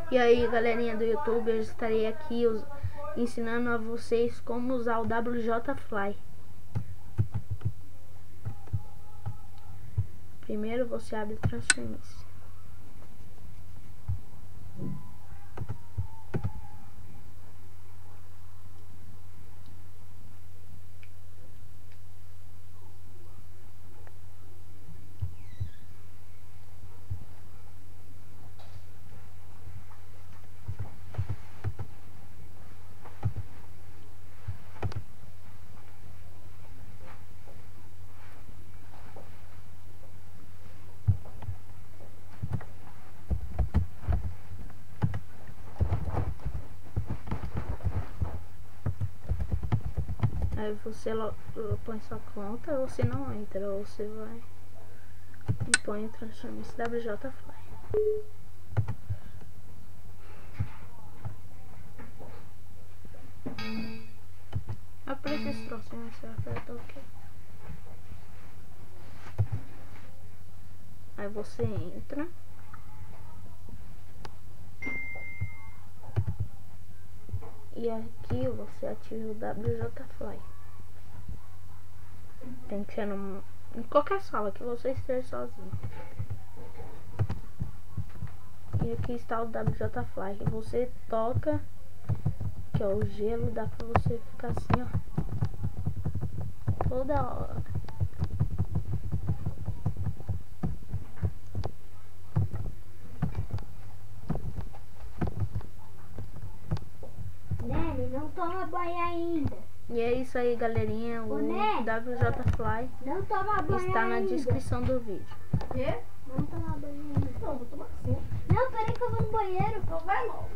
E aí, galerinha do YouTube, eu estarei aqui ensinando a vocês como usar o WJFly. Primeiro você abre o Transformice. Aí você põe sua conta, ou você não entra, ou você vai e põe o Transformice WJFly. Aparece esse trocinho, você aperta OK. Aí você entra. E aqui você ativa o WJFly. Tem que ser em qualquer sala que você esteja sozinho. E aqui está o WJFly. Que você toca, que é o gelo, dá pra você ficar assim, ó, toda hora. Nelly, não toma banho ainda. E é isso aí, galerinha. O WJFly não toma banho está na ainda. descrição do vídeo. Quê? Não toma banho ainda. Não, vou tomar sim. Não, peraí que eu vou no banheiro. Então vai logo.